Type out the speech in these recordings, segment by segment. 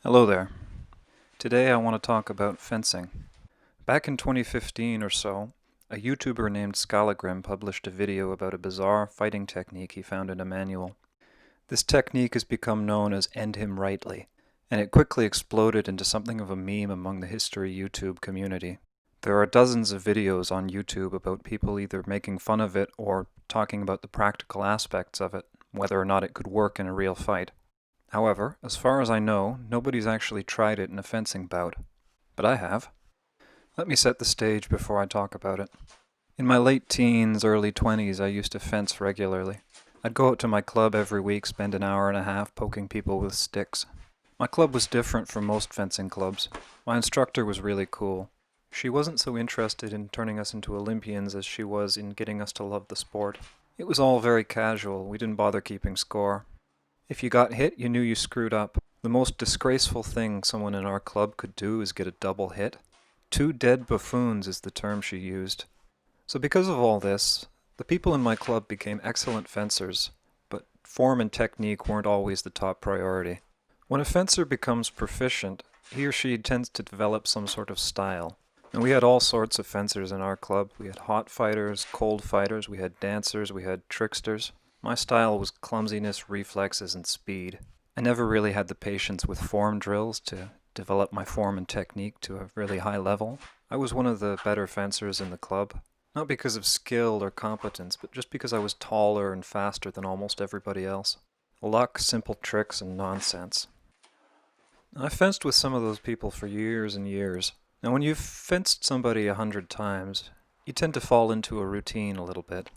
Hello there. Today I want to talk about fencing. Back in 2015 or so, a YouTuber named Scalagrim published a video about a bizarre fighting technique he found in a manual. This technique has become known as "end him rightly," and it quickly exploded into something of a meme among the history YouTube community. There are dozens of videos on YouTube about people either making fun of it or talking about the practical aspects of it, whether or not it could work in a real fight. However, as far as I know, nobody's actually tried it in a fencing bout. But I have. Let me set the stage before I talk about it. In my late teens, early 20s, I used to fence regularly. I'd go out to my club every week, spend an hour and a half poking people with sticks. My club was different from most fencing clubs. My instructor was really cool. She wasn't so interested in turning us into Olympians as she was in getting us to love the sport. It was all very casual. We didn't bother keeping score. If you got hit, you knew you screwed up. The most disgraceful thing someone in our club could do is get a double hit. 2 dead buffoons is the term she used. So because of all this, the people in my club became excellent fencers, but form and technique weren't always the top priority. When a fencer becomes proficient, he or she tends to develop some sort of style. And we had all sorts of fencers in our club. We had hot fighters, cold fighters, we had dancers, we had tricksters. My style was clumsiness, reflexes, and speed. I never really had the patience with form drills to develop my form and technique to a really high level. I was one of the better fencers in the club, not because of skill or competence, but just because I was taller and faster than almost everybody else. Luck, simple tricks, and nonsense. I fenced with some of those people for years and years. Now when you've fenced somebody 100 times, you tend to fall into a routine a little bit.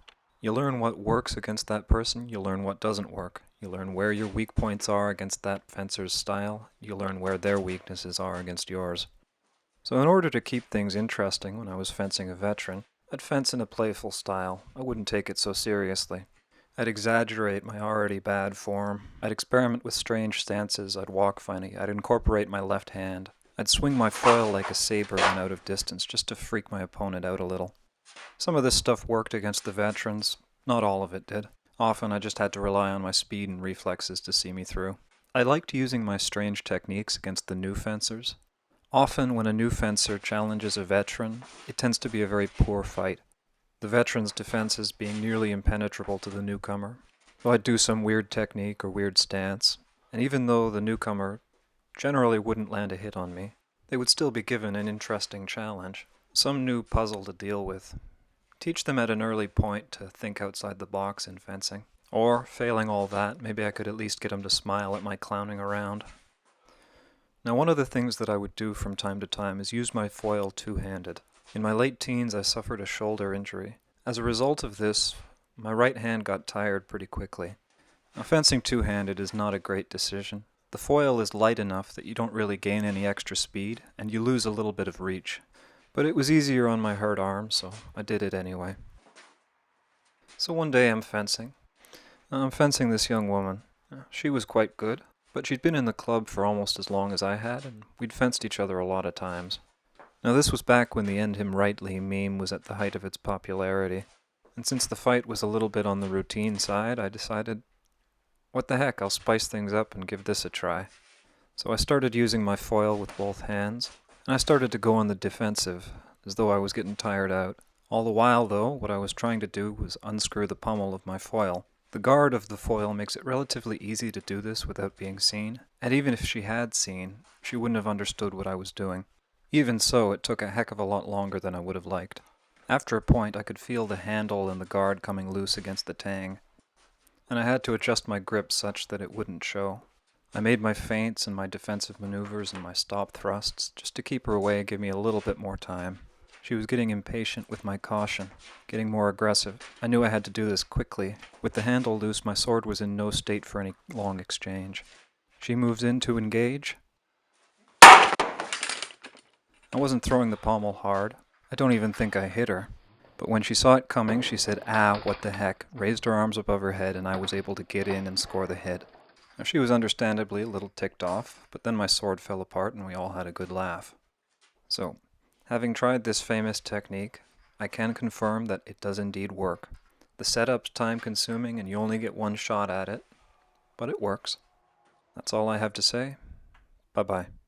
You learn what works against that person, you learn what doesn't work. You learn where your weak points are against that fencer's style, you learn where their weaknesses are against yours. So in order to keep things interesting when I was fencing a veteran, I'd fence in a playful style. I wouldn't take it so seriously. I'd exaggerate my already bad form. I'd experiment with strange stances. I'd walk funny. I'd incorporate my left hand. I'd swing my foil like a saber when out of distance just to freak my opponent out a little. Some of this stuff worked against the veterans. Not all of it did. Often I just had to rely on my speed and reflexes to see me through. I liked using my strange techniques against the new fencers. Often when a new fencer challenges a veteran, it tends to be a very poor fight. The veteran's defenses being nearly impenetrable to the newcomer. So I'd do some weird technique or weird stance, and even though the newcomer generally wouldn't land a hit on me, they would still be given an interesting challenge, some new puzzle to deal with. Teach them at an early point to think outside the box in fencing. Or, failing all that, maybe I could at least get them to smile at my clowning around. Now one of the things that I would do from time to time is use my foil two-handed. In my late teens I suffered a shoulder injury. As a result of this, my right hand got tired pretty quickly. Now fencing two-handed is not a great decision. The foil is light enough that you don't really gain any extra speed, and you lose a little bit of reach. But it was easier on my hurt arm, so I did it anyway. So one day I'm fencing. I'm fencing this young woman. She was quite good, but she'd been in the club for almost as long as I had, and we'd fenced each other a lot of times. Now this was back when the "end him rightly" meme was at the height of its popularity, and since the fight was a little bit on the routine side, I decided, what the heck, I'll spice things up and give this a try. So I started using my foil with both hands, and I started to go on the defensive, as though I was getting tired out. All the while, though, what I was trying to do was unscrew the pommel of my foil. The guard of the foil makes it relatively easy to do this without being seen, and even if she had seen, she wouldn't have understood what I was doing. Even so, it took a heck of a lot longer than I would have liked. After a point, I could feel the handle and the guard coming loose against the tang, and I had to adjust my grip such that it wouldn't show. I made my feints and my defensive maneuvers and my stop thrusts just to keep her away and give me a little bit more time. She was getting impatient with my caution, getting more aggressive. I knew I had to do this quickly. With the handle loose, my sword was in no state for any long exchange. She moved in to engage. I wasn't throwing the pommel hard. I don't even think I hit her. But when she saw it coming, she said, "Ah, what the heck," raised her arms above her head, and I was able to get in and score the hit. Now, she was understandably a little ticked off, but then my sword fell apart and we all had a good laugh. So, having tried this famous technique, I can confirm that it does indeed work. The setup's time-consuming and you only get one shot at it, but it works. That's all I have to say. Bye-bye.